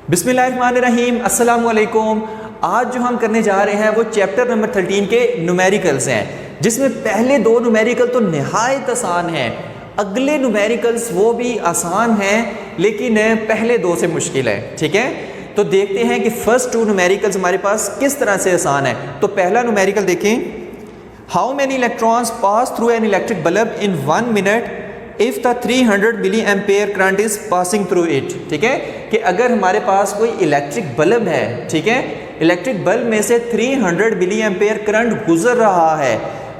बिस्मिल्लाहिर्रहमानिर्रहीम, अस्सलाम वालेकुम। आज जो हम करने जा रहे हैं वो चैप्टर नंबर 13 के न्यूमेरिकल्स हैं, जिसमें पहले दो न्यूमेरिकल तो निहायत आसान हैं, अगले न्यूमेरिकल्स वो भी आसान हैं लेकिन पहले दो से मुश्किल है। ठीक है, तो देखते हैं कि फर्स्ट टू न्यूमेरिकल्स हमारे पास किस तरह से आसान है। तो पहला न्यूमेरिकल देखें, how many electrons pass through an electric bulb in 1 minute if the 300 milli ampere current is passing through it. ठीक है, कि अगर हमारे पास कोई इलेक्ट्रिक बल्ब है, ठीक है, इलेक्ट्रिक बल्ब में से 300 मिली एम्पेयर करंट गुजर रहा है,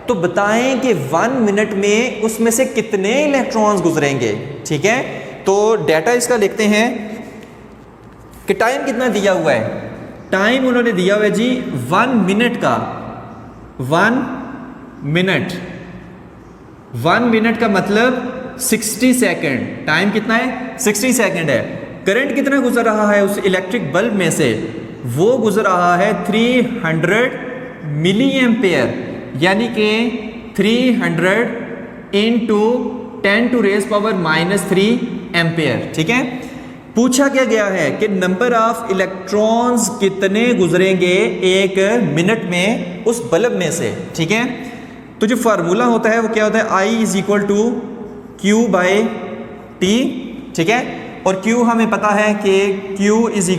तो बताएं कि 1 मिनट में उसमें से कितने इलेक्ट्रॉन्स गुजरेंगे। ठीक है, तो डाटा इसका लिखते हैं कि टाइम कितना दिया हुआ है। टाइम उन्होंने दिया हुआ है जी 1 मिनट का। 1 मिनट का मतलब 60 सेकेंड। टाइम कितना है? 60 सेकेंड है। करंट कितना गुजर रहा है उस इलेक्ट्रिक बल्ब में से? वो गुजर रहा है 300 मिली एम्पेयर, यानी कि 300 इंटू 10⁻³ एम्पेयर। ठीक है, पूछा क्या गया है कि नंबर ऑफ इलेक्ट्रॉन्स कितने गुजरेंगे 1 मिनट में उस बल्ब में से। ठीक है, तो जो फार्मूला होता है वो क्या होता है? I = Q/T। ठीक है, और Q हमें पता है कि Q =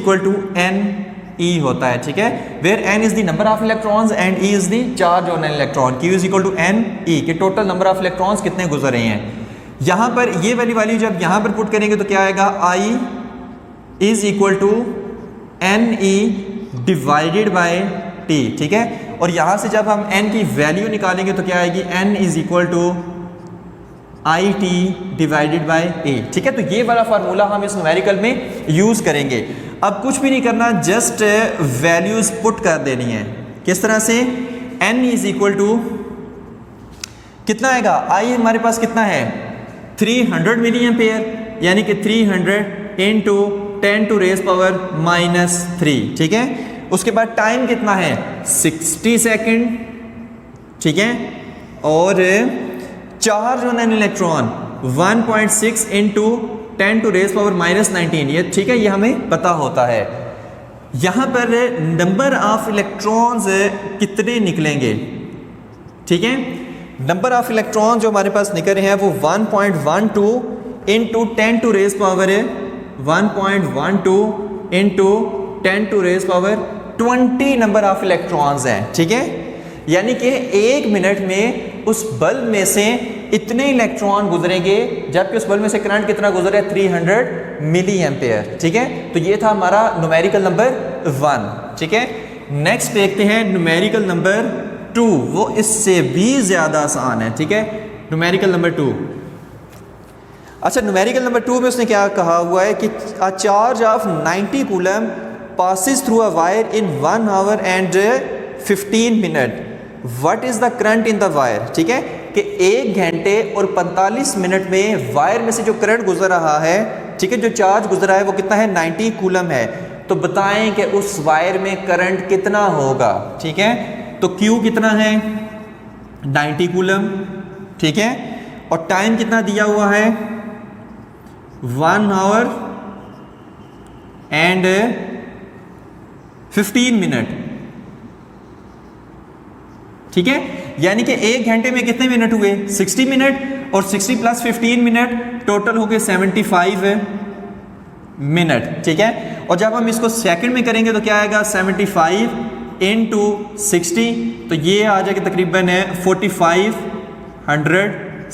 NE होता है। ठीक है, where N is the number of electrons and E is the charge on an electron. Q = NE के टोटल नंबर ऑफ इलेक्ट्रॉन्स कितने गुजर रहे हैं। यहाँ पर ये वाली वैल्यू जब यहाँ पर पुट करेंगे तो क्या आएगा? I = NE / T। ठीक है, और यहाँ से जब हम n की वैल्यू निकालेंगे तो क्या आएगी? n = IT / A। ठीक है, तो ये वाला फार्मूला हम इस न्यूमेरिकल में यूज़ करेंगे। अब कुछ भी नहीं करना, जस्ट वैल्यूज़ पुट कर देनी है। किस तरह से? n = कितना आएगा? I हमारे पास कितना है? 300 मिली एम्पेयर, यानी कि 300 इंटू 10⁻³ ठीक है, उसके बाद टाइम कितना है? 60 सेकेंड। ठीक है, और charge on an electron 1.6 into 10⁻⁻19। ये ठीक है, ये हमें पता होता है। यहाँ पर नंबर ऑफ इलेक्ट्रॉन्स कितने निकलेंगे? ठीक है, नंबर ऑफ इलेक्ट्रॉन जो हमारे पास निकल रहे हैं वो 1.12 इंटू 10⁻20 नंबर ऑफ इलेक्ट्रॉन्स हैं। ठीक है, यानी कि 1 मिनट में उस बल्ब में से इतने इलेक्ट्रॉन गुजरेंगे, जबकि उस बल्ब में से करंट कितना गुजर है? 300 मिली एम्पेयर। ठीक है, तो ये था हमारा न्यूमेरिकल नंबर 1। ठीक है, नेक्स्ट देखते हैं न्यूमेरिकल नंबर 2। वो इससे भी ज़्यादा आसान है। ठीक है, न्यूमेरिकल नंबर 2। अच्छा, न्यूमेरिकल नंबर 2 में उसने क्या कहा हुआ है कि a charge of 90 coulomb passes through a wire in 1 hour and 15 minute. What is the current in the wire? ठीक है, कि 1 घंटे और 45 मिनट में वायर में से जो करंट गुजर रहा है, ठीक है, जो चार्ज गुजर रहा है वो कितना है? 90 कूलम है। तो बताएं कि उस वायर में करंट कितना होगा। ठीक है, तो Q कितना है? 90 कूलम। ठीक है, और टाइम कितना दिया हुआ है? 1 hour and 15 मिनट। ठीक है, यानी कि 1 घंटे में कितने मिनट हुए? 60 मिनट, और 60 + 15 मिनट टोटल हो गए 75 मिनट। ठीक है, और जब हम इसको सेकंड में करेंगे तो क्या आएगा? 75 इंटू 60, तो ये आ जाएगा तकरीबन 4500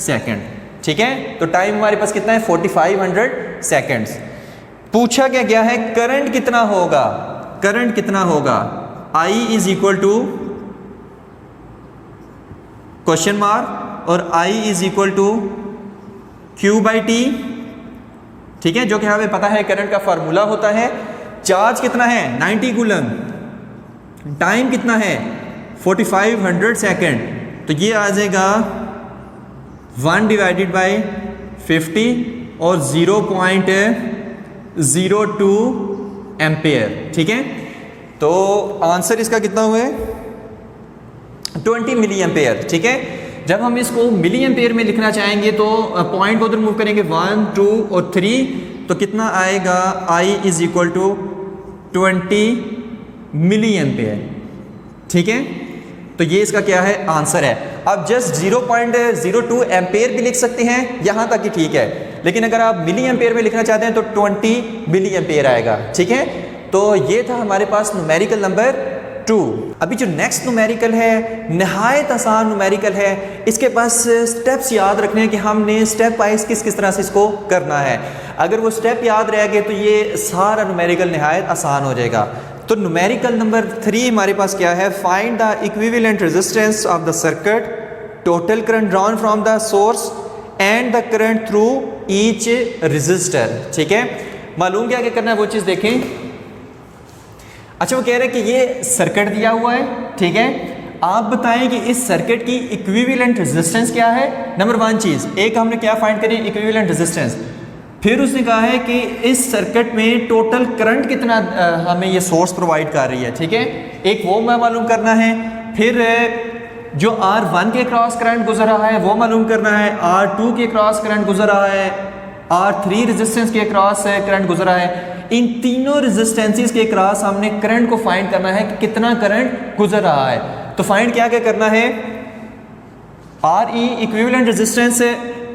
सेकेंड। ठीक है, तो टाइम हमारे पास कितना है? 4500 सेकेंड्स। पूछा क्या गया है? करंट कितना होगा? करंट कितना होगा? I = क्वेश्चन मार्क और I = Q/T। ठीक है, जो कि हमें पता है करंट का फार्मूला होता है। चार्ज कितना है? 90 कूलम। टाइम कितना है? 4500 सेकेंड। तो ये आ जाएगा 1/50 और 0.02 एम्पेयर। ठीक है, तो आंसर इसका कितना हुआ है? 20 मिली एम्पेयर। ठीक है, जब हम इसको मिली एम्पेयर में लिखना चाहेंगे तो पॉइंट को उधर मूव करेंगे 1, 2 और 3, तो कितना आएगा? I = 20 milli ampere. ठीक है, तो ये इसका क्या है आंसर है। आप जस्ट 0.02 एम्पेयर भी लिख सकते हैं, यहाँ तक ही ठीक है, लेकिन अगर आप मिली एम्पेयर में लिखना चाहते हैं तो 20 मिली एम्पेयर आएगा। ठीक है, तो ये था हमारे पास न्यूमेरिकल नंबर 2। अभी जो नेक्स्ट न्यूमेरिकल है नहायत आसान न्यूमेरिकल है, इसके पास स्टेप्स याद रखने हैं कि हमने स्टेप वाइज किस किस तरह से इसको करना है। अगर वो स्टेप याद रह गए तो ये सारा न्यूमेरिकल नहायत आसान हो जाएगा। तो न्यूमेरिकल नंबर 3 हमारे पास क्या है, find the equivalent resistance of the circuit, total current drawn from the source and the current through each resistor. ठीक है, मालूम क्या करना है वो चीज़ देखें। अच्छा, वो कह रहे हैं कि ये सर्किट दिया हुआ है, ठीक है, आप बताएं कि इस सर्किट की इक्विवेलेंट रेजिस्टेंस क्या है। नंबर 1 चीज़, एक हमने क्या फाइंड करी, इक्विवेलेंट रेजिस्टेंस। फिर उसने कहा है कि इस सर्किट में टोटल करंट कितना हमें ये सोर्स प्रोवाइड कर रही है। ठीक है, एक वो मालूम करना है। फिर जो R1 के क्रॉस करंट गुजर रहा है वो मालूम करना है, R2 के क्रॉस करंट गुजर रहा है, R3 रेजिस्टेंस के क्रॉस करंट गुजर रहा है। इन तीनों रेजिस्टेंसेस के क्रॉस हमने करंट को फाइंड करना है कि कितना करंट गुजर रहा है। तो फाइंड क्या क्या करना है, RE equivalent resistance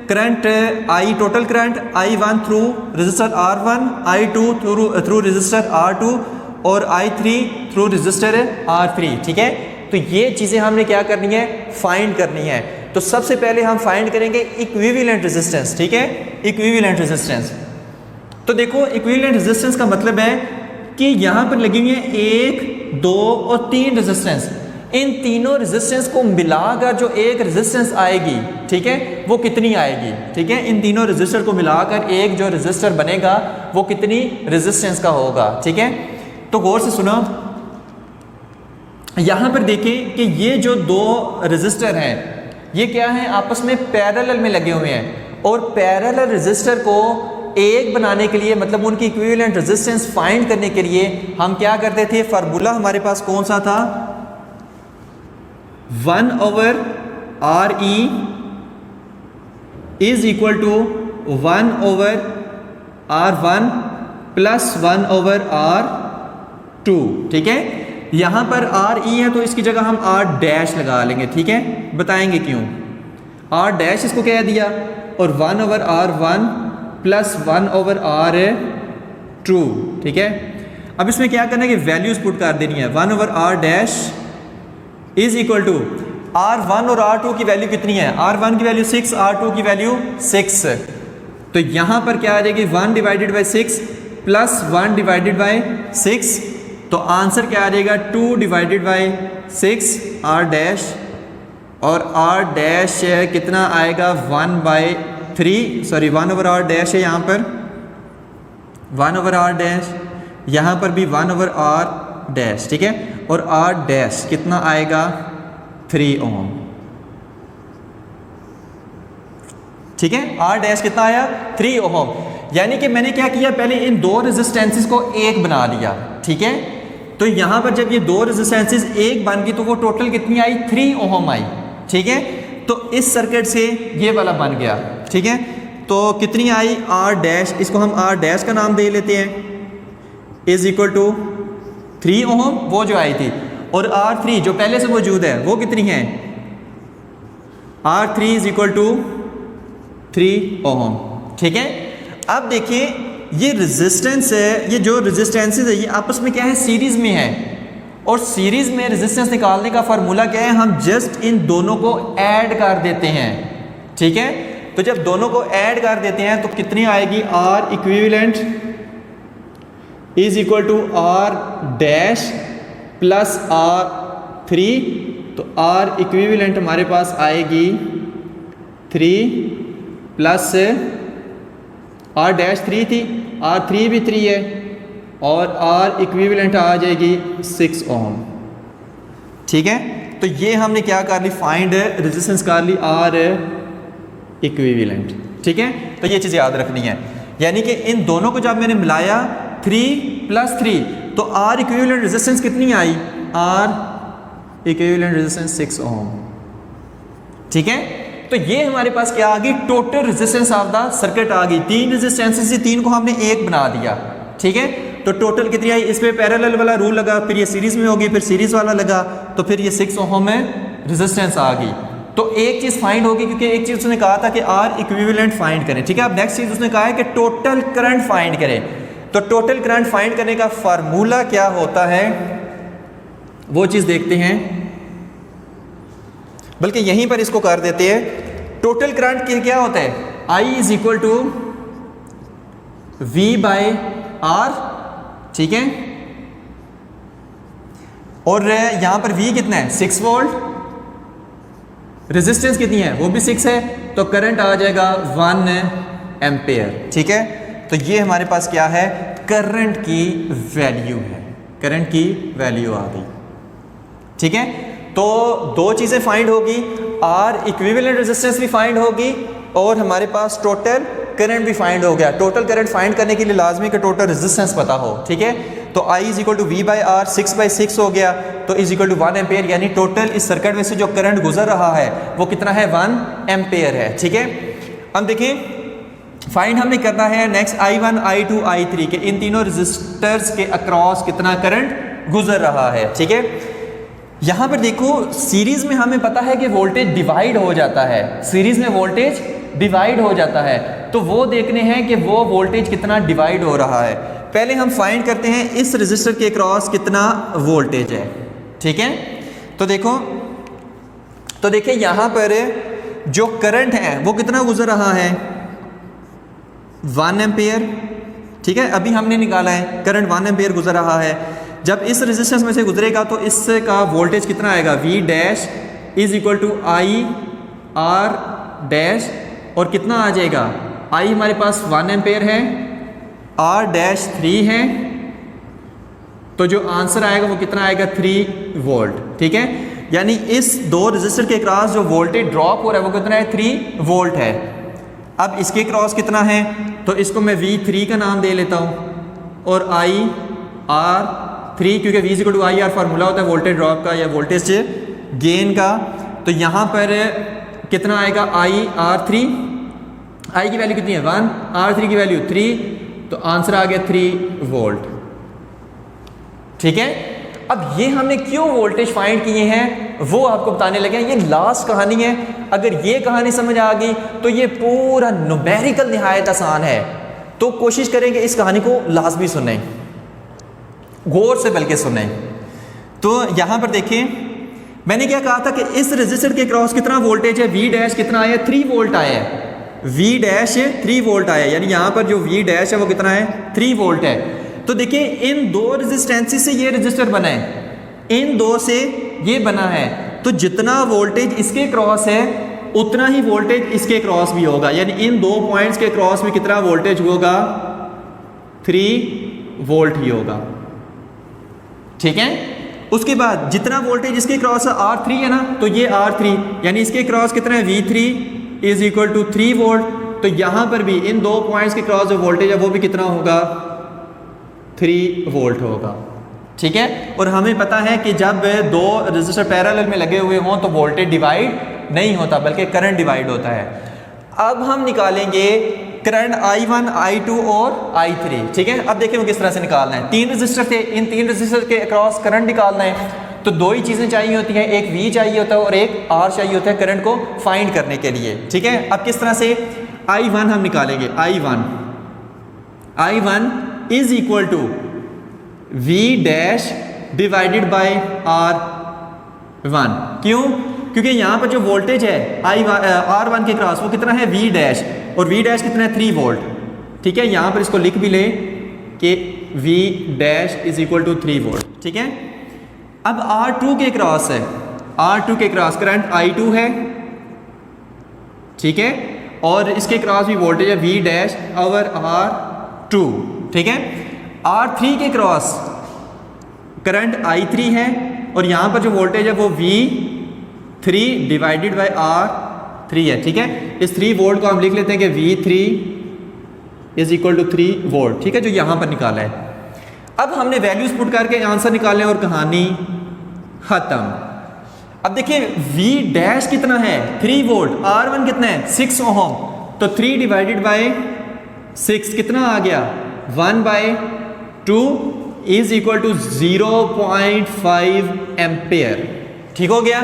current I total current, I1 through resistor R1, I2 through resistor R2 और I3 थ्रू रेजिस्टर R3। ठीक है, तो ये चीज़ें हमने क्या करनी है, फाइंड करनी है। तो सबसे पहले हम फाइंड करेंगे इक्विवेलेंट रेजिस्टेंस। ठीक है, इक्विवेलेंट रेजिस्टेंस। तो देखो इक्विवेलेंट रेजिस्टेंस का मतलब है कि यहाँ पर लगी हुई है 1, 2 और 3 रेजिस्टेंस। इन तीनों रेजिस्टेंस को मिलाकर जो एक रेजिस्टेंस आएगी, ठीक है, वो कितनी आएगी। ठीक है, इन तीनों रेजिस्टर को मिलाकर एक जो रेजिस्टर बनेगा वो कितनी रेजिस्टेंस का होगा। ठीक है, तो गौर से सुनो, यहाँ पर देखें कि ये जो 2 रेजिस्टर हैं ये क्या है, आपस में पैरेलल में लगे हुए हैं। और पैरेलल रेजिस्टर को एक बनाने के लिए, मतलब उनकी इक्विवेलेंट रेजिस्टेंस फाइंड करने के लिए हम क्या करते थे, फार्मूला हमारे पास कौन सा था, 1/RE is equal to 1/R1 plus 1/R2। ठीक है, यहां पर RE है तो इसकी जगह हम R डैश लगा लेंगे। ठीक है, बताएंगे क्यों। R डैश इसको क्या दिया, और 1/R1 प्लस 1/R2। ठीक है, अब इसमें क्या करना है कि वैल्यूज पुट कर देनी है। 1/R dash is equal to R1 और R2 की वैल्यू कितनी है, R1 की वैल्यू 6, R2 की वैल्यू 6। तो यहां पर क्या आ जाएगी, 1 divided by 6 plus 1 divided by 6। तो आंसर क्या आ जाएगा, 2 डिवाइडेड बाई 6 R डैश, और R डैश कितना आएगा 1/3, सॉरी 1/R डैश है यहाँ पर, 1/R डैश, यहाँ पर भी 1/R डैश। ठीक है, और R डैश कितना आएगा 3 ओम। ठीक है, R डैश कितना आया 3 ओम। यानी कि मैंने क्या किया, पहले इन 2 रेजिस्टेंसेस को एक बना लिया। ठीक है, तो यहां पर जब ये 2 रेजिस्टेंसेस एक बन गई तो वो टोटल कितनी आई, 3 ओम आई। ठीक है, तो इस सर्किट से ये वाला बन गया। ठीक है, तो कितनी आई, R डैश, इसको हम R डैश का नाम दे लेते हैं, इज इक्वल टू 3 ओम वो जो आई थी, और R3 जो पहले से मौजूद है वो कितनी है, R3 इज इक्वल टू 3 ओम। ठीक है, अब देखिए ये रेजिस्टेंस है, ये जो रेजिस्टेंसेस है ये आपस में क्या है, सीरीज में है। और सीरीज में रेजिस्टेंस निकालने का फार्मूला क्या है, हम जस्ट इन दोनों को ऐड कर देते हैं। ठीक है, तो जब दोनों को ऐड कर देते हैं तो कितनी आएगी, R equivalent is equal to R dash plus R3। तो R इक्विवेलेंट हमारे पास आएगी 3 प्लस R डैश 3 थी, R3 भी 3 है, और R इक्विवेलेंट आ जाएगी 6 ओम। ठीक है, तो ये हमने क्या कर ली, फाइंड रेजिस्टेंस कर ली R इक्विवेलेंट। ठीक है, तो ये चीज़ याद रखनी है। यानी कि इन दोनों को जब मैंने मिलाया 3 + 3 तो R इक्विवेलेंट रेजिस्टेंस कितनी आई, R इक्विवेलेंट रेजिस्टेंस 6 ओम। ठीक है, तो ये हमारे पास क्या आ गई, total resistance of the circuit आ गई। 3 रेजिस्टेंसेस से 3 को हमने एक बना दिया। ठीक है, तो टोटल कितनी आई, इस पे पैरेलल वाला रूल लगा, फिर ये सीरीज में होगी, फिर सीरीज वाला लगा, तो फिर ये 6 ओम में रेजिस्टेंस आ गई। तो एक चीज फाइंड होगी, क्योंकि एक चीज उसने कहा था कि आर इक्विवेलेंट फाइंड करें, ठीक है। अब नेक्स्ट चीज उसने कहा है कि टोटल करंट फाइंड करें। तो टोटल करंट फाइंड करने का फार्मूला क्या होता है वो चीज देखते हैं, बल्कि यहीं पर इसको कर देते हैं। टोटल करंट क्या होता है, I is equal to V by R, ठीक है। और यहां पर V कितना है, 6 वोल्ट, रेजिस्टेंस कितनी है, वो भी 6 है, तो करंट आ जाएगा 1 एम्पेयर, ठीक है। तो ये हमारे पास क्या है, करंट की वैल्यू है, करंट की वैल्यू आ गई, ठीक है। तो दो चीजें फाइंड होगी, आर इक्विवेलेंट रेजिस्टेंस भी फाइंड होगी और हमारे पास टोटल करंट भी फाइंड हो गया। टोटल करंट फाइंड करने के लिए लाजमी का टोटल रेजिस्टेंस पता हो, ठीक है। तो I is equal to V by R, 6/6 हो गया, तो इज इक्वल टू 1 एम्पेयर, यानी टोटल इस सर्किट में से जो करंट गुजर रहा है वो कितना है, 1 एम्पेयर है, ठीक है। अब देखिए फाइंड हमने करना है नेक्स्ट I1, I2, I3 के इन तीनों रेजिस्टर्स के अक्रॉस कितना करंट गुजर रहा है, ठीक है। यहां पर देखो सीरीज में हमें पता है कि वोल्टेज डिवाइड हो जाता है, सीरीज में वोल्टेज डिवाइड हो जाता है, तो वो देखने हैं कि वो वोल्टेज कितना डिवाइड हो रहा है। पहले हम फाइंड करते हैं इस रेजिस्टर के क्रॉस कितना वोल्टेज है, ठीक है। तो देखिए यहां पर जो करंट है वो कितना गुजर रहा है, 1 एम्पेयर, ठीक है। अभी हमने निकाला है करंट 1 एम्पेयर गुजर रहा है। जब इस रेजिस्टेंस में से गुजरेगा तो इसका वोल्टेज कितना आएगा, V dash is equal to I R dash, और कितना आ जाएगा, I हमारे पास 1 एम्पेयर है, R डैश 3 है, तो जो आंसर आएगा वो कितना आएगा, 3 वोल्ट, ठीक है। यानी इस दो रेजिस्टर के क्रॉस जो वोल्टेज ड्रॉप हो रहा है वो कितना है, 3 वोल्ट है। अब इसके क्रॉस कितना है, तो इसको मैं V3 का नाम दे लेता हूं, और I R3, क्योंकि V equal to IR formula होता है वोल्टेज ड्रॉप का या वोल्टेज गेन का। तो यहां पर कितना आएगा, I R3, I की वैल्यू कितनी है 1, R3 की वैल्यू 3, तो आंसर आ गया 3 वोल्ट, ठीक है। अब ये हमने क्यों वोल्टेज फाइंड किए हैं वो आपको बताने लगे हैं। ये लास्ट कहानी है, अगर ये कहानी समझ आ गई तो ये पूरा न्यूमेरिकल निहायत आसान है। तो कोशिश करेंगे इस कहानी को लाजमी सुने, गौर से बल्कि सुने। तो यहां पर देखिए मैंने क्या कहा था कि इस रेजिस्टर के क्रॉस कितना वोल्टेज है, V डैश कितना आया, 3 वोल्ट आया है, V डैश 3 वोल्ट आया, यानी यहां पर जो V डैश है वो कितना है, 3 वोल्ट है। तो देखिए इन दो रेजिस्टेंसेस से ये रेजिस्टर बना है, इन दो से ये बना है, तो जितना वोल्टेज इसके क्रॉस है उतना ही वोल्टेज इसके क्रॉस भी होगा, यानी इन दो पॉइंट्स के क्रॉस में कितना वोल्टेज होगा, 3 वोल्ट ही होगा, ठीक है। उसके बाद जितना वोल्टेज इसके क्रॉस है R3 है ना, तो ये R3 यानी इसके क्रॉस कितना है, V3 is equal to 3 volt. तो यहां पर भी इन दो पॉइंट्स के क्रॉस जो वोल्टेज है वो भी कितना होगा, 3 वोल्ट होगा, ठीक है। और हमें पता है कि जब दो रेजिस्टर पैरेलल में लगे हुए हों तो वोल्टेज डिवाइड नहीं होता बल्कि करंट डिवाइड होता है। अब हम निकालेंगे करंट I1, I2 और I3, ठीक है। अब देखिए वो किस तरह से निकालना है। 3 रेजिस्टर थे, इन 3 रेजिस्टर के अक्रॉस करंट निकालना है, तो दो ही चीजें चाहिए होती हैं, एक V चाहिए होता है और एक R चाहिए होता है करंट को फाइंड करने के लिए, ठीक है। अब किस तरह से I1 हम निकालेंगे, I1 is equal to V dash divided by R1, क्यों, क्योंकि यहां पर जो वोल्टेज है R1 के क्रॉस वो कितना है, V डैश, और V डैश कितना है, 3 वोल्ट, ठीक है। यहां पर इसको लिख भी ले कि V dash is equal to 3 volt, ठीक है। अब R2 के क्रॉस है, R2 के क्रॉस करंट I2 है, ठीक है, और इसके क्रॉस भी वोल्टेज है V डैश ओवर R2, ठीक है। R3 के क्रॉस करंट I3 है, और यहां पर जो वोल्टेज है वो V3 डिवाइडेड बाय R3 है, ठीक है। इस 3 वोल्ट को हम लिख लेते हैं कि V3 is equal to 3 volt, ठीक है, जो यहां पर निकाला है। अब हमने वैल्यूज पुट करके आंसर निकालने और कहानी खत्म। अब देखिए V डैश कितना है, 3 वोल्ट, R1 कितना है, 6 ओम, तो 3 डिवाइडेड बाय 6 कितना आ गया, 1 by 2 is equal to 0.5 ampere. ठीक हो गया।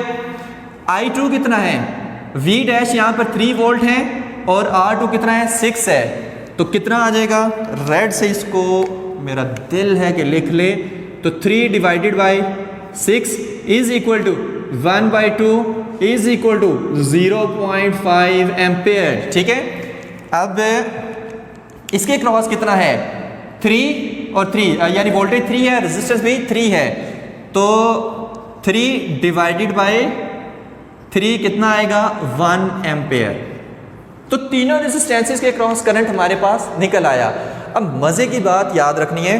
I2 कितना है, V डैश यहाँ पर 3 वोल्ट है और R2 कितना है 6 है, तो कितना आ जाएगा, रेड से इसको मेरा दिल है कि लिख ले, तो 3 divided by 6 is equal to 1/2 is equal to 0.5 ampere. ठीक है। अब इसके क्रॉस कितना है, 3 और 3 यानी वोल्टेज 3 है, रेजिस्टेंस भी 3 है, तो 3 डिवाइडेड बाई 3 कितना आएगा 1 एम्पेयर। तो तीनों रेजिस्टेंसेस के क्रॉस करंट हमारे पास निकल आया। अब मजे की बात याद रखनी है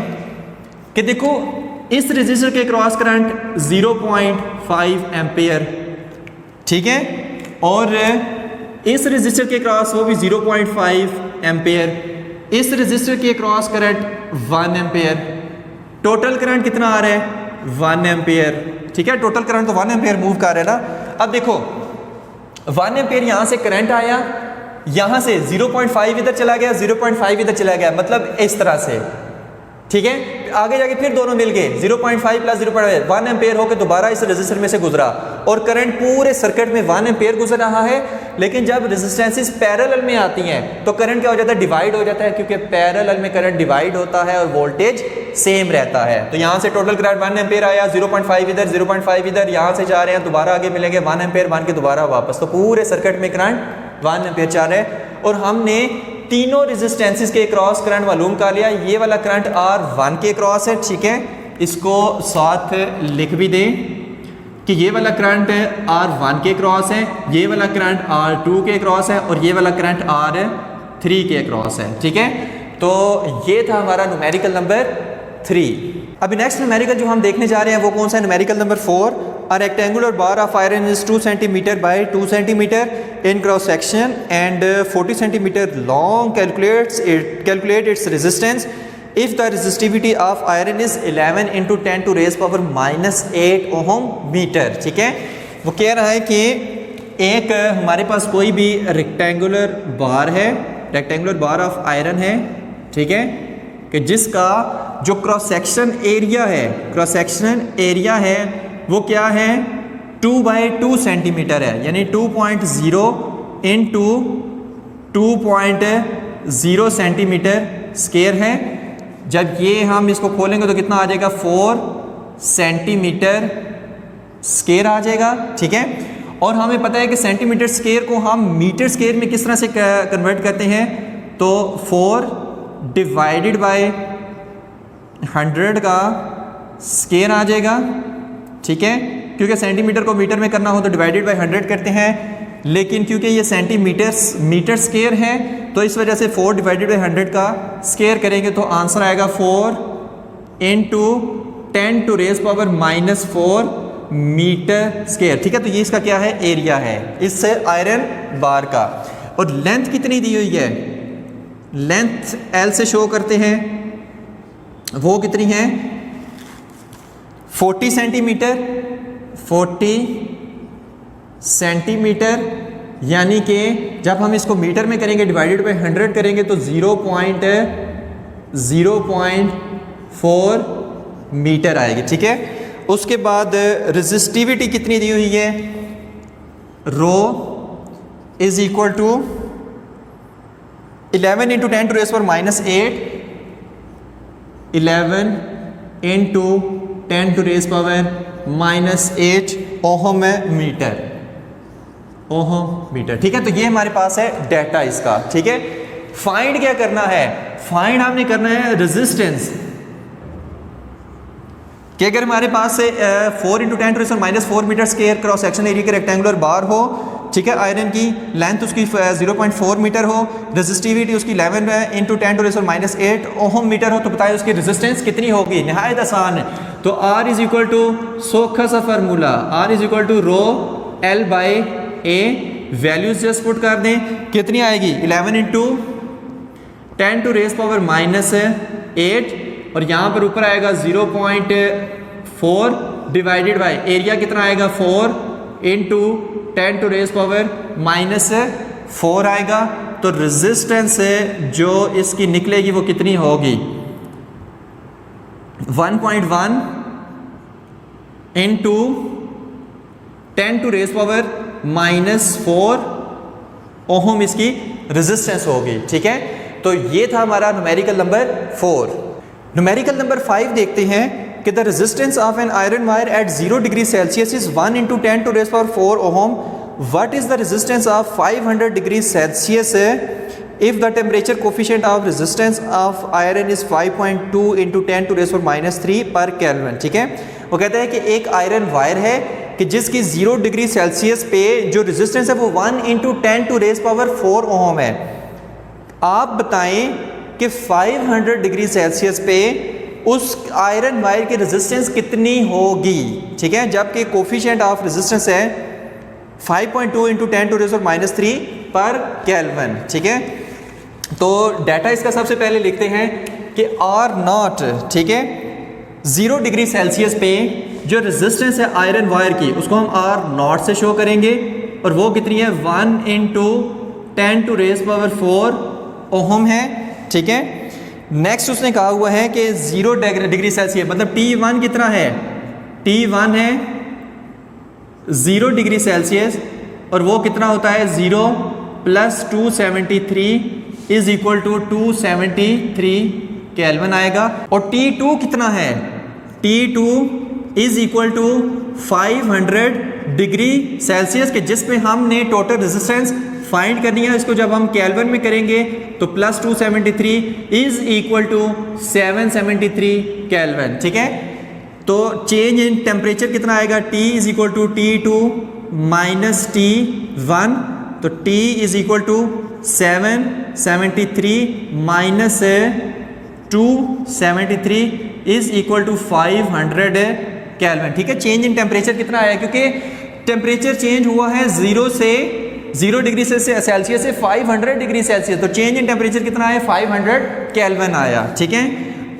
कि देखो इस रेजिस्टर के क्रॉस करंट 0.5 एम्पेयर, ठीक है, और इस रेजिस्टर के क्रॉस वो भी 0.5 एम्पेयर, इस रेजिस्टर के cross current 1 ampere, total current कितना आ रहा है 1 एम्पेयर। ठीक है, टोटल करंट तो 1 एम्पेयर मूव कर रहा है ना। अब देखो 1 एम्पेयर यहां से करंट आया, यहां से 0.5 इधर चला गया, 0.5 इधर चला गया, मतलब इस तरह से। ठीक है, आगे जाके फिर दोनों मिल गए, 0.5 प्लस 0.5 1 एम्पेयर होकर दोबारा इस रेजिस्टर में से गुजरा और करंट पूरे सर्किट में 1 एम्पेयर गुजर रहा है। लेकिन जब रेजिस्टेंसेस पैरेलल में आती हैं तो करंट क्या हो जाता है, डिवाइड हो जाता है, क्योंकि पैरेलल में करंट डिवाइड होता है और वोल्टेज सेम रहता है। तो यहाँ से टोटल करंट 1 एम्पेयर आया, 0.5 इधर, 0.5 इधर, यहाँ से जा रहे हैं, दोबारा आगे मिलेंगे 1 एम्पेयर, 1 के दोबारा वापस, तो पूरे सर्किट में करंट 1 एम्पेयर चल रहा है। और हमने तीनों रेजिस्टेंसेस के क्रॉस करंट मालूम कर लिया। ये वाला करंट R1 के क्रॉस है, ठीक है, इसको साथ लिख भी दें कि ये वाला करंट R1 के क्रॉस है, ये वाला करंट R2 के क्रॉस है और ये वाला करंट R3 के क्रॉस है। ठीक है, तो ये था हमारा न्यूमेरिकल नंबर 3। अभी नेक्स्ट न्यूमेरिकल जो हम देखने जा रहे हैं वो कौन सा है, numerical number 4। A rectangular bar of iron is 2 cm by 2 cm in cross section and 40 cm long. Calculate its resistance if the resistivity of iron is 11 into 10 to raise power minus 8 ohm meter। ठीक है, वो कह रहा है कि एक हमारे पास कोई भी रेक्टेंगुलर बार है, रेक्टेंगुलर बार ऑफ आयरन है, ठीक है, कि जिसका जो क्रॉस सेक्शन एरिया है, क्रॉस सेक्शन एरिया है वो क्या है 2/2 सेंटीमीटर है, यानी 2.0 इंटू 2.0 सेंटीमीटर स्क्वायर है। जब ये हम इसको खोलेंगे तो कितना आ जाएगा 4 सेंटीमीटर स्क्वायर आ जाएगा। ठीक है, और हमें पता है कि सेंटीमीटर स्क्वायर को हम मीटर स्क्वायर में किस तरह से कन्वर्ट करते हैं, तो 4 डिवाइडेड बाय 100 का स्क्वायर आ जाएगा। ठीक है, क्योंकि सेंटीमीटर को मीटर में करना हो तो डिवाइडेड बाय 100 करते हैं, लेकिन क्योंकि ये मीटर स्क्वायर है तो इस वजह से 4 डिवाइडेड बाय 100 का स्क्वायर करेंगे तो आंसर आएगा 4 into 10 to raise power -4 metre square. ठीक है, तो ये इसका क्या है, एरिया है इससे आयरन बार का। और लेंथ कितनी दी हुई है, लेंथ L से शो करते हैं, वो कितनी है 40 सेंटीमीटर, 40 सेंटीमीटर, यानी कि जब हम इसको मीटर में करेंगे डिवाइडेड बाय 100 करेंगे तो 0.4 मीटर आएगी। ठीक है, उसके बाद रेजिस्टिविटी कितनी दी हुई है, rho is equal to 11 into 10 to raise power -8, 11 into 10 to raise power -8 ohm metre, ohm metre. ठीक है, तो ये हमारे पास है डाटा इसका। ठीक है, फाइंड क्या करना है, फाइंड हमने करना है रेजिस्टेंस, कि अगर हमारे पास से 4 into 10 to raise power -4 metre square cross section area के रेक्टेंगुलर बार हो, ठीक है, आयरन की लेंथ उसकी 0.4 मीटर हो, रेजिस्टिविटी उसकी 11 into 10 to raise power -8 ohm metre हो, तो बताइए उसकी रेजिस्टेंस कितनी होगी। निहायत आसान है, तो R इज इक्वल टू सोखा सा formula, R is equal to rho L by A, values just put कर दें, कितनी आएगी 11 इंटू 10 टू रेज पावर -8 और यहाँ पर ऊपर आएगा 0.4 डिवाइडेड बाय एरिया कितना आएगा 4 इंटू 10 टू रेज पावर -4 आएगा। तो रेजिस्टेंस जो इसकी निकलेगी वो कितनी होगी, 1.1 into 10 to raise power -4 ohm इसकी रेजिस्टेंस होगी। ठीक है, तो ये था हमारा न्यूमेरिकल नंबर 4। न्यूमेरिकल नंबर 5 देखते हैं कि the resistance of an iron wire at 0 degree Celsius is 1 into 10 to raise power 4 ohm. What is the resistance of 500 degree Celsius if the temperature coefficient of resistance of iron is 5.2 into 10 to raise power -3 पर kelvin. ठीक है, वो कहता है कि एक iron wire है कि जिसकी 0 डिग्री सेल्सियस पे जो रेजिस्टेंस है वो 1 into 10 to raise power 4 ohm है। आप बताएं कि 500 डिग्री सेल्सियस पे उस आयरन वायर की रेजिस्टेंस कितनी होगी। ठीक है, जबकि कोफिशिएंट ऑफ रेजिस्टेंस है 5.2 इंटू 10 टू रेज पावर -3 पर केल्विन। ठीक है, तो डाटा इसका सबसे पहले लिखते हैं कि आर नॉट, ठीक है, 0 डिग्री सेल्सियस पे जो रेजिस्टेंस है आयरन वायर की उसको हम आर नॉट से शो करेंगे और वो कितनी है 1 into 10 to raise power 4 ohm है। ठीक है, नेक्स्ट उसने कहा हुआ है कि 0 डिग्री सेल्सियस मतलब T1 कितना है, T1 है 0 डिग्री सेल्सियस और वो कितना होता है 0 + 273 इज इक्वल टू 273 केल्विन आएगा। और T2 कितना है, T2 is equal to 500 degree Celsius के जिसमें हमने टोटल रेजिस्टेंस फाइंड करनी है। इसको जब हम केल्विन में करेंगे तो + 273 इज इक्वल टू 773 केल्विन। ठीक है, तो चेंज इन टेम्परेचर कितना आएगा, T is equal to T2 minus T1, तो T is equal to 773 minus 273 is equal to 500 kelvin. ठीक है, चेंज इन टेम्परेचर कितना आया, क्योंकि टेम्परेचर चेंज हुआ है 0 डिग्री सेल्सियस से 500 डिग्री सेल्सियस, तो चेंज इन टेम्परेचर कितना आया 500 केल्विन आया। ठीक है,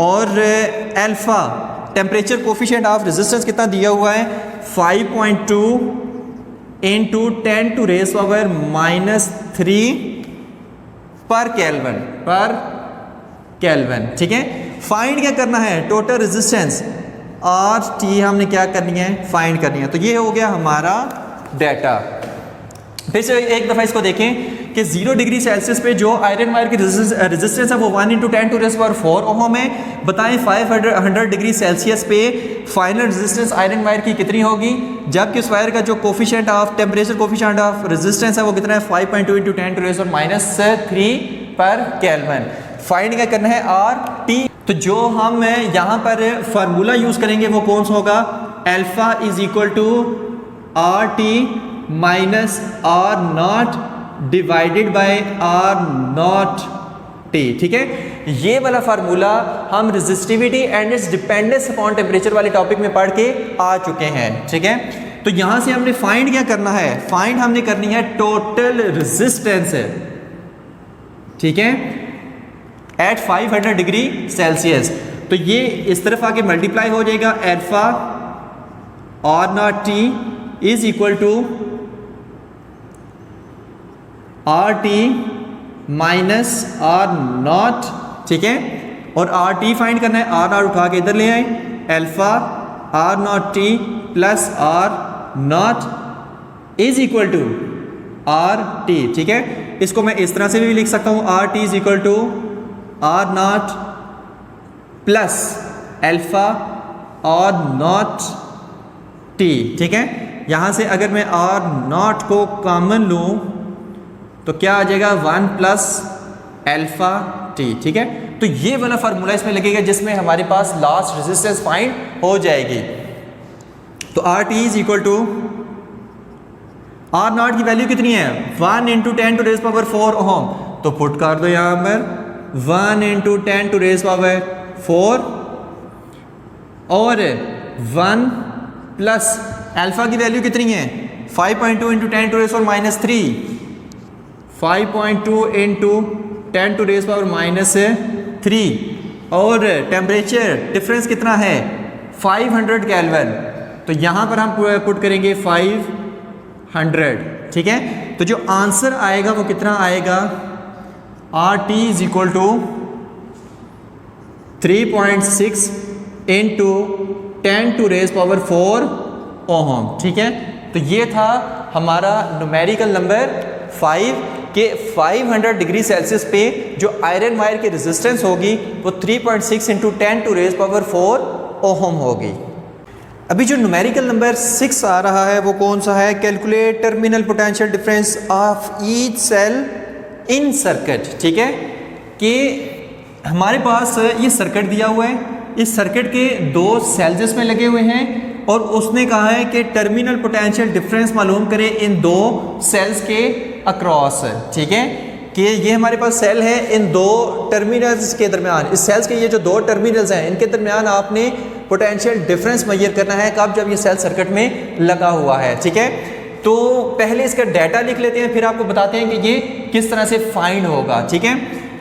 और alpha temperature coefficient of resistance कितना दिया हुआ है 5.2 इंटू 10 टू रेज पावर -3 पर केल्विन। ठीक है, फाइंड क्या करना है, टोटल रेजिस्टेंस RT हमने क्या करनी है, फाइंड करनी है। तो ये हो गया हमारा डाटा। फिर से एक दफ़ा इसको देखें कि 0 डिग्री सेल्सियस पे जो आयरन वायर की रेजिस्टेंस है वो 1 into 10 to raise power 4 ohm है। बताएं 500 डिग्री सेल्सियस पे फाइनल रेजिस्टेंस आयरन वायर की कितनी होगी, जबकि उस वायर का जो coefficient of temperature coefficient of resistance है वो कितना है 5.2 इंटू 10 टू रेज पावर -3 पर केल्विन। फाइंड क्या करना है RT। तो जो हम यहाँ पर फार्मूला यूज़ करेंगे वो कौन सा होगा, alpha is equal to RT minus R0 divided by R0 T। ठीक है, ये वाला फार्मूला हम resistivity and its dependence upon temperature वाले टॉपिक में पढ़ के आ चुके हैं। ठीक है, तो यहां से हमने फाइंड क्या करना है, फाइंड हमने करनी है टोटल रेजिस्टेंस। ठीक है, एट 500 डिग्री सेल्सियस, तो ये इस तरफ आके मल्टीप्लाई हो जाएगा, alpha R0 T is equal to RT minus R0। ठीक है, और RT फाइंड करना है, R0 उठा के इधर ले आए, alpha R0 T plus R0 is equal to RT। ठीक है, इसको मैं इस तरह से भी लिख सकता हूं, RT is equal to R0 plus alpha R0 T। ठीक है, यहां से अगर मैं R0 को कॉमन लूं तो क्या आ जाएगा 1 प्लस अल्फा T। ठीक है, तो ये वाला फार्मूला इसमें लगेगा जिसमें हमारे पास लास्ट रेजिस्टेंस फाइंड हो जाएगी। तो RT is equal to R0 की वैल्यू कितनी है 1 into 10 to raise power 4 ohm, तो पुट कर दो यहाँ पर 1 इंटू 10 टू रेज पावर 4 और 1 प्लस अल्फा की वैल्यू कितनी है 5.2 into 10 to raise power -3, 5.2 into 10 to raise power -3 और टेम्परेचर डिफरेंस कितना है 500 केल्विन, तो यहाँ पर हम पुट करेंगे 500। ठीक है, तो जो आंसर आएगा वो कितना आएगा, RT is equal to 3.6 into 10⁻⁴ ohm. ठीक है, तो ये था हमारा न्यूमेरिकल नंबर 5 के 500 डिग्री सेल्सियस पे जो आयरन वायर की रेजिस्टेंस होगी वो 3.6 इंटू 10⁴ ओहम होगी। अभी जो न्यूमेरिकल नंबर 6 आ रहा है वो कौन सा है? Calculate terminal potential difference of each cell in circuit. ठीक है, कि हमारे पास ये सर्किट दिया हुआ है, इस सर्किट के 2 सेल्स इसमें लगे हुए हैं और उसने कहा है कि टर्मिनल पोटेंशियल डिफरेंस मालूम करें इन 2 सेल्स के अक्रॉस। ठीक है, कि ये हमारे पास सेल है, इन 2 टर्मिनल्स के दरमियान, इस सेल्स के ये जो 2 टर्मिनल्स हैं इनके दरमियान आपने पोटेंशियल डिफरेंस मेजर करना है। कब? जब ये सेल सर्किट में लगा हुआ है। ठीक है, तो पहले इसका डाटा लिख लेते हैं, फिर आपको बताते हैं कि ये किस तरह से फाइंड होगा। ठीक है,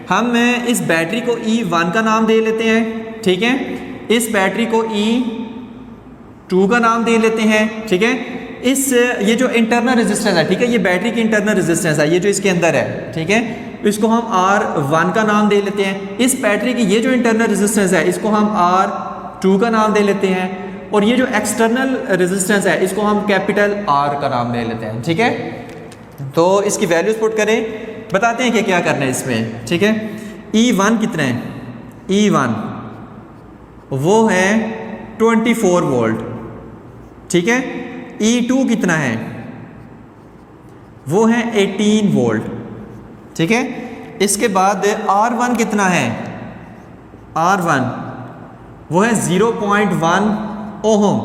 हम इस बैटरी को E1 का नाम दे लेते हैं। ठीक है, इस बैटरी को E2 का नाम दे लेते हैं। ठीक है, इस ये जो इंटरनल रेजिस्टेंस है, ठीक है, ये बैटरी की इंटरनल रेजिस्टेंस है, ये जो इसके अंदर है, ठीक है, इसको हम R1 का नाम दे लेते हैं। इस बैटरी की ये जो इंटरनल रेजिस्टेंस है इसको हम R2 का नाम दे लेते हैं, और ये जो एक्सटर्नल रेजिस्टेंस है इसको हम कैपिटल R का नाम दे लेते हैं। ठीक है, तो इसकी वैल्यूज पुट करें, बताते हैं कि क्या करना है इसमें। ठीक है, E1 कितना है? E1 वो है 24 वोल्ट। ठीक है, E2 कितना है? वो है 18 वोल्ट। ठीक है, इसके बाद R1 कितना है? R1 वो है 0.1 ओहम।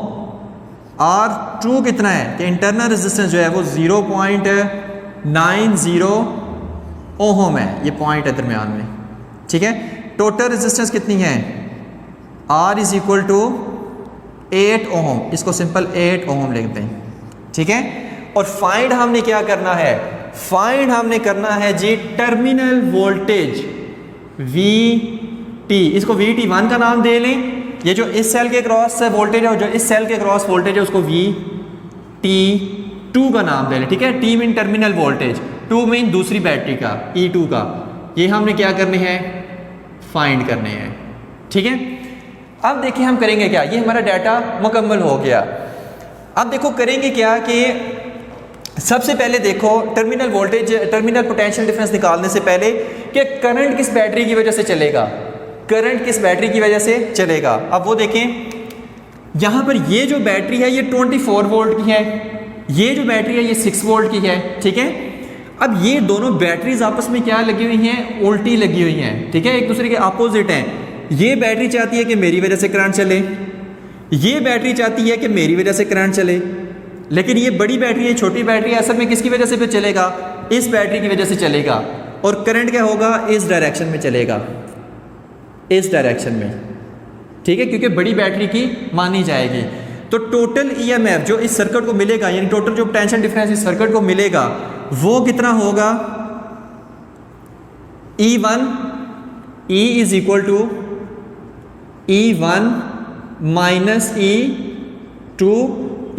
R2 कितना है? कि इंटरनल रेजिस्टेंस जो है वो 0.90 ओहम है, ये पॉइंट है दरमियान में। ठीक है, टोटल रेजिस्टेंस कितनी है? R is equal to 8 ohm, इसको सिंपल 8 ओहम लिखते हैं। ठीक है, और फाइंड हमने क्या करना है? फाइंड हमने करना है जी टर्मिनल वोल्टेज VT, इसको VT1 का नाम दे लें। ये जो इस सेल के क्रॉस से वोल्टेज है और जो इस सेल के क्रॉस वोल्टेज है उसको VT2 का नाम दे लें। ठीक है, T mean terminal voltage, 2 mean दूसरी बैटरी का, E2 का। ये हमने क्या करने हैं? फाइंड करने हैं। ठीक है, अब देखिए हम करेंगे क्या, ये हमारा डाटा मुकम्मल हो गया। अब देखो करेंगे क्या कि सबसे पहले देखो terminal voltage, terminal potential difference निकालने से पहले कि करंट किस बैटरी की वजह से चलेगा, करंट किस बैटरी की वजह से चलेगा। अब वो देखें, यहाँ पर ये जो बैटरी है ये 24 वोल्ट की है, ये जो बैटरी है ये 6 वोल्ट की है। ठीक है, अब ये दोनों बैटरीज आपस में क्या लगी हुई हैं? उल्टी लगी हुई हैं। ठीक है, एक दूसरे के अपोजिट हैं। ये बैटरी चाहती है कि मेरी वजह से करंट चले, ये बैटरी चाहती है कि मेरी वजह से करंट चले, लेकिन ये बड़ी बैटरी है, छोटी बैटरी है, असल में किसकी वजह से फिर चलेगा? इस बैटरी की वजह से चलेगा। और करंट क्या होगा? इस डायरेक्शन में चलेगा, इस डायरेक्शन में। ठीक है, क्योंकि बड़ी बैटरी की मानी जाएगी। तो टोटल EMF जो इस सर्किट को मिलेगा, यानी टोटल जो पोटेंशियल डिफरेंस इस सर्किट को मिलेगा वो कितना होगा? E1 E is equal to E1 minus E2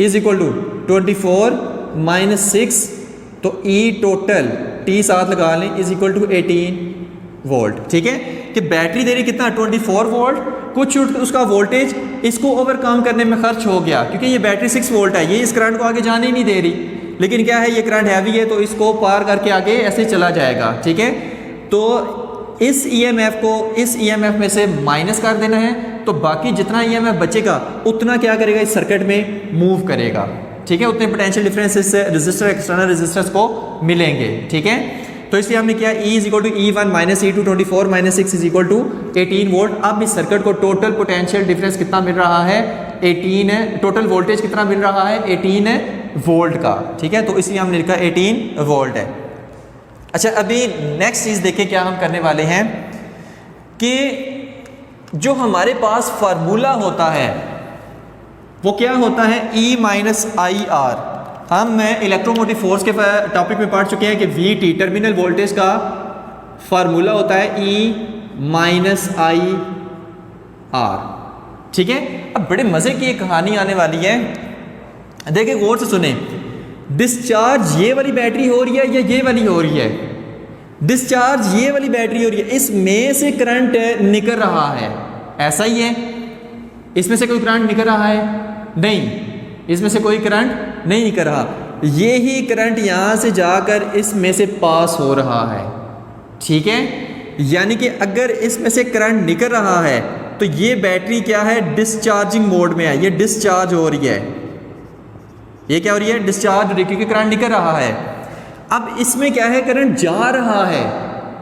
is equal to 24 minus 6, तो E टोटल T साथ लगा लें इज इक्वल टू 18 वोल्ट। ठीक है, कि बैटरी दे रही कितना? 24 वोल्ट, कुछ उसका वोल्टेज इसको ओवरकम करने में खर्च हो गया, क्योंकि ये बैटरी 6 वोल्ट है, ये इस करंट को आगे जाने ही नहीं दे रही। लेकिन क्या है, ये करंट हैवी है तो इसको पार करके आगे ऐसे चला जाएगा। ठीक है, तो इस EMF को इस EMF में से माइनस कर देना है, तो बाकी जितना EMF बचेगा उतना क्या करेगा? इस सर्किट में मूव करेगा। ठीक है, उतने पोटेंशियल डिफरेंस इससे रेजिस्टर एक्सटर्नल रेजिस्टर्स को मिलेंगे। ठीक है, तो इसलिए हमने किया E is equal to E1 minus E2 24 minus 6 is equal to 18 volt. अब इस सर्किट को टोटल पोटेंशियल डिफरेंस कितना मिल रहा है? 18 है। टोटल वोल्टेज कितना मिल रहा है? 18 वोल्ट का। ठीक है, तो इसलिए हमने लिखा 18 वोल्ट है। अच्छा, अभी नेक्स्ट चीज़ देखें क्या हम करने वाले हैं कि जो हमारे पास फार्मूला होता है वो क्या होता है? E minus IR। हम इलेक्ट्रोमोटिव फोर्स के टॉपिक में पढ़ चुके हैं कि VT टर्मिनल वोल्टेज का फार्मूला होता है E माइनस IR। ठीक है, अब बड़े मज़े की एक कहानी आने वाली है, देखिए गौर से सुने। डिस्चार्ज ये वाली बैटरी हो रही है या ये वाली हो रही है? डिस्चार्ज ये वाली बैटरी हो रही है, इसमें से करंट निकल रहा है, ऐसा ही है। इसमें से कोई करंट निकल रहा है? नहीं, इसमें से कोई करंट नहीं निकल रहा। ये ही करंट यहाँ से जाकर इसमें से पास हो रहा है, ठीक है। यानी कि अगर इसमें से करंट निकल रहा है तो ये बैटरी क्या है, डिस्चार्जिंग मोड में है, ये डिस्चार्ज हो रही है। ये क्या हो रही है? डिस्चार्ज हो रही है, क्योंकि करंट निकल रहा है। अब इसमें क्या है, करंट जा रहा है,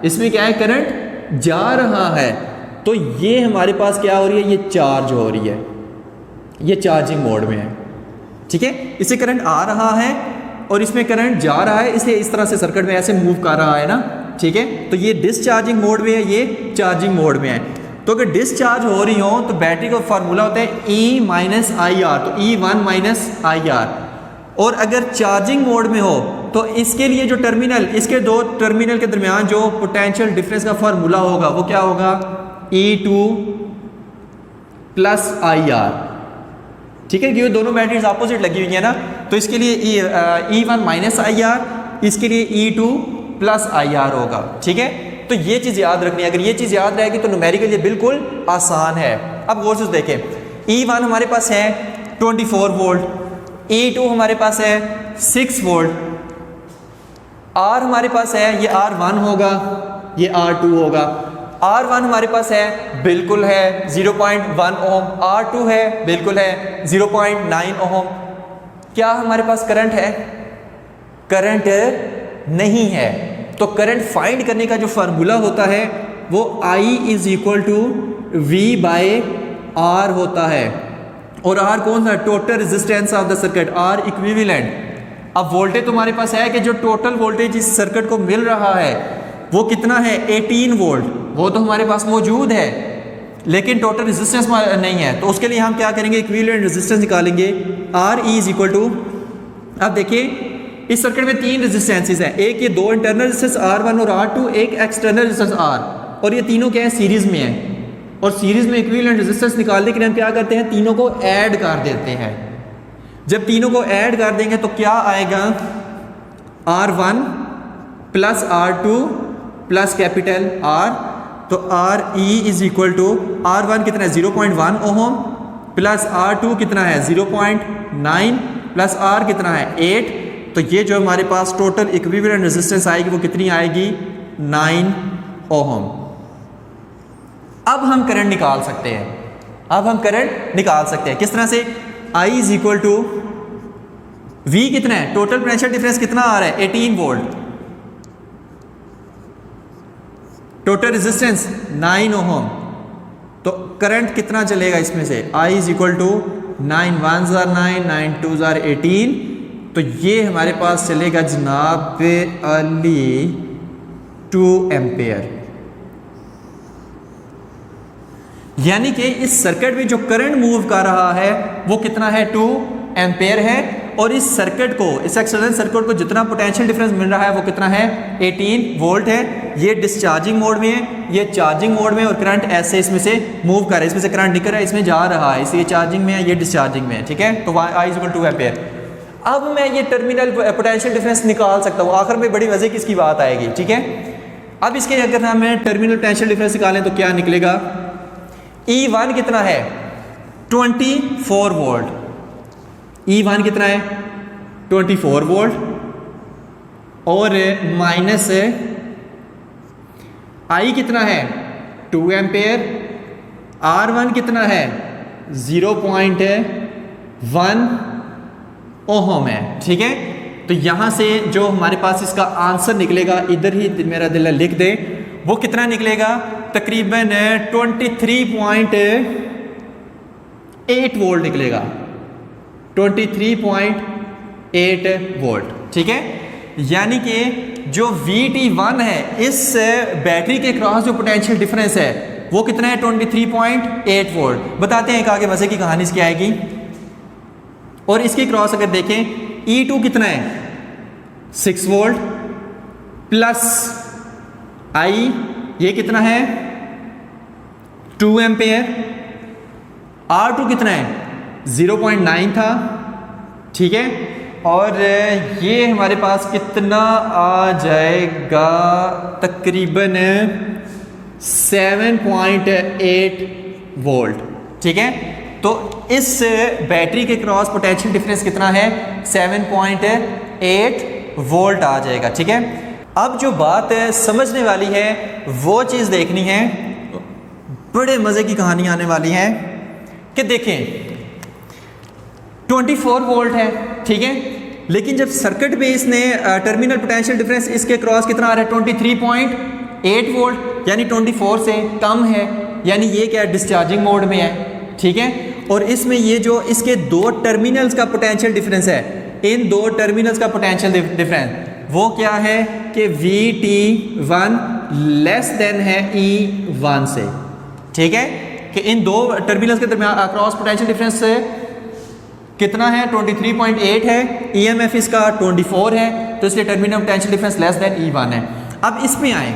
इसमें क्या है, करंट जा रहा है। तो ये हमारे पास क्या हो रही है, ये चार्ज हो रही है, ये चार्जिंग मोड में है, ठीक है। इससे करंट आ रहा है और इसमें करंट जा रहा है, इसलिए इस तरह से सर्किट में ऐसे मूव कर रहा है ना, ठीक है। तो ये डिस्चार्जिंग मोड में है, ये चार्जिंग मोड में है। तो अगर डिस्चार्ज हो रही हो तो बैटरी का फार्मूला होता है E माइनस आई आर, तो E1 माइनस आई आर। और अगर चार्जिंग मोड में हो तो इसके लिए जो टर्मिनल, इसके दो टर्मिनल के दरमियान जो पोटेंशियल डिफरेंस का फार्मूला होगा वो क्या होगा, E2 प्लस आई आर, ठीक है। क्योंकि दोनों बैटरीज अपोजिट लगी हुई है ना, तो इसके लिए E1 माइनस आई आर, इसके लिए E2 प्लस आई आर होगा, ठीक है। तो ये चीज़ याद रखनी है। अगर ये चीज़ याद रहेगी तो न्यूमेरिकल ये बिल्कुल आसान है। अब गौर से देखें, E1 हमारे पास है 24 वोल्ट, E2 हमारे पास है 6 वोल्ट, R हमारे पास है, ये R1 होगा, ये R2 होगा। R1 हमारे पास है, बिल्कुल है 0.1 ओम, R2 है, बिल्कुल है 0.9 ओम। क्या हमारे पास करंट है? करंट नहीं है। तो करंट फाइंड करने का जो फार्मूला होता है वो I is equal to V by R होता है। और R कौन सा? Total resistance of the circuit, R equivalent. अब वोल्टेज तुम्हारे पास है कि जो टोटल वोल्टेज इस सर्किट को मिल रहा है वो कितना है, 18 वोल्ट, वो तो हमारे पास मौजूद है, लेकिन टोटल रेजिस्टेंस नहीं है। तो उसके लिए हम क्या करेंगे, इक्विवेलेंट रेजिस्टेंस निकालेंगे, R E is equal to, अब देखिए इस सर्किट में 3 रेजिस्टेंसेस हैं, एक ये 2 इंटरनल रेजिस्टेंस R1 और R2, एक एक्सटर्नल रेजिस्टेंस R, और ये तीनों क्या है, सीरीज में है। और सीरीज में इक्विवेलेंट रेजिस्टेंस निकालने के लिए हम क्या करते हैं, तीनों को ऐड कर देते हैं। जब तीनों को ऐड कर देंगे तो क्या आएगा, R1 plus R2 plus capital R, तो R E is equal to, R1 कितना है 0.1 ओम, प्लस R2 कितना है 0.9, प्लस R कितना है 8। तो ये जो हमारे पास टोटल इक्विवेलेंट रेजिस्टेंस आएगी वो कितनी आएगी, 9 ओम। अब हम करंट निकाल सकते हैं, अब हम करंट निकाल सकते हैं किस तरह से, I is equal to V कितना है, टोटल पोटेंशियल डिफरेंस कितना आ रहा है, 18 वोल्ट, टोटल रेजिस्टेंस 9 ओम। तो करंट कितना चलेगा इसमें से, I is equal to 9 1s are 9, 9 2s are 18। तो ये हमारे पास चलेगा जनाब अली 2 एम्पेयर। यानी कि इस सर्किट में जो करंट मूव कर रहा है वो कितना है, 2 एम्पेयर है। और इस सर्किट को, इस एक्सटर्नल सर्किट को जितना पोटेंशियल डिफरेंस मिल रहा है वो कितना है, 18 वोल्ट है। ये डिस्चार्जिंग मोड में है, ये चार्जिंग मोड में, और करंट ऐसे इसमें से मूव कर रहा है, इसमें से करंट निकल रहा है, इसमें जा रहा है, इसलिए चार्जिंग में है, ये डिस्चार्जिंग में है, ठीक है। तो I is equal to 2 ampere. अब मैं ये टर्मिनल पोटेंशियल डिफरेंस निकाल सकता हूँ, आखिर में बड़ी मजे की इसकी बात आएगी, ठीक है। अब इसके अगर हम टर्मिनल पोटेंशियल डिफरेंस निकालें तो क्या निकलेगा, E1 कितना है, 24 वोल्ट, E1 कितना है 24 वोल्ट, और माइनस I कितना है 2 एम्पेयर, R1 कितना है 0.1 ओहम है, ठीक है। तो यहां से जो हमारे पास इसका आंसर निकलेगा, इधर ही मेरा दिल लिख दे, वो कितना निकलेगा, तकरीबन 23.8 वोल्ट निकलेगा, 23.8 वोल्ट, ठीक है। यानी कि जो VT1 है, इस बैटरी के क्रॉस जो पोटेंशियल डिफरेंस है वो कितना है, 23.8 वोल्ट। बताते हैं एक आगे मजे की कहानी इसकी आएगी। और इसके क्रॉस अगर देखें, E2 कितना है 6 वोल्ट, प्लस I ये कितना है 2 एम्पेयर, R2 कितना है 0.9 था, ठीक है। और ये हमारे पास कितना आ जाएगा, तकरीबन 7.8 वोल्ट, ठीक है। तो इस बैटरी के क्रॉस पोटेंशियल डिफरेंस कितना है 7.8 वोल्ट आ जाएगा। ठीक है, अब जो बात समझने वाली है वो चीज़ देखनी है, बड़े मज़े की कहानी आने वाली है कि देखें 24 वोल्ट है, ठीक है, लेकिन जब सर्किट पे इसने टर्मिनल पोटेंशियल डिफरेंस इसके क्रॉस कितना आ रहा है 23.8 वोल्ट, यानी 24 से कम है, यानी ये क्या है डिस्चार्जिंग मोड में है। ठीक है, और इसमें ये जो इसके दो टर्मिनल्स का पोटेंशियल डिफरेंस है, इन दो टर्मिनल्स का पोटेंशियल डिफरेंस वो क्या है कि VT1 लेस देन है E1 से। ठीक है, कि इन दो टर्मिनल्स के दरमियान क्रॉस पोटेंशियल डिफरेंस कितना है 23.8 है, EMF इसका 24 है, तो इसलिए terminal potential difference less than E1 है। अब इसमें आए,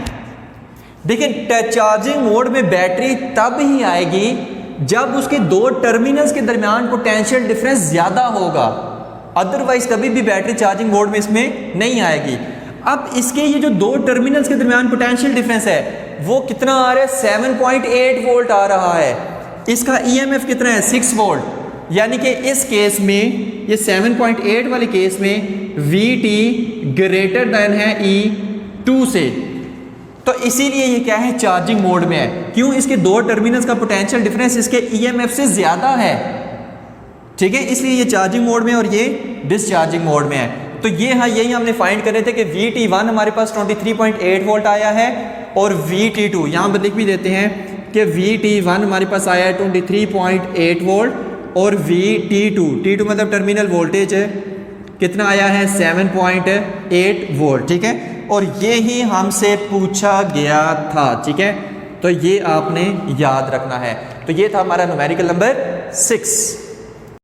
देखिए चार्जिंग मोड में बैटरी तब ही आएगी जब उसके दो टर्मिनल्स के दरमियान पोटेंशियल डिफरेंस ज्यादा होगा, अदरवाइज कभी भी बैटरी चार्जिंग मोड में इसमें नहीं आएगी। अब इसके ये जो दो टर्मिनल्स के दरमियान पोटेंशियल डिफरेंस है वो कितना आ रहा है 7.8 वोल्ट आ रहा है, इसका EMF कितना है 6 वोल्ट, यानी कि इस केस में ये 7.8 वाले केस में VT ग्रेटर देन है E2 से, तो इसीलिए ये क्या है चार्जिंग मोड में है। क्यों? इसके दो टर्मिनल्स का पोटेंशियल डिफरेंस इसके EMF से ज्यादा है। ठीक है, इसलिए ये चार्जिंग मोड में और ये डिस्चार्जिंग मोड में है। तो ये हाँ यही हमने फाइंड कर रहे थे कि VT1 हमारे पास 23.8 वोल्ट आया है और VT2 यहाँ पर लिख भी देते हैं कि VT1 हमारे पास आया है 23.8 वोल्ट और VT2 मतलब टर्मिनल वोल्टेज कितना आया है 7.8 वोल्ट। ठीक है, और ये ही हमसे पूछा गया था। ठीक है, तो ये आपने याद रखना है। तो ये था हमारा न्यूमेरिकल नंबर 6।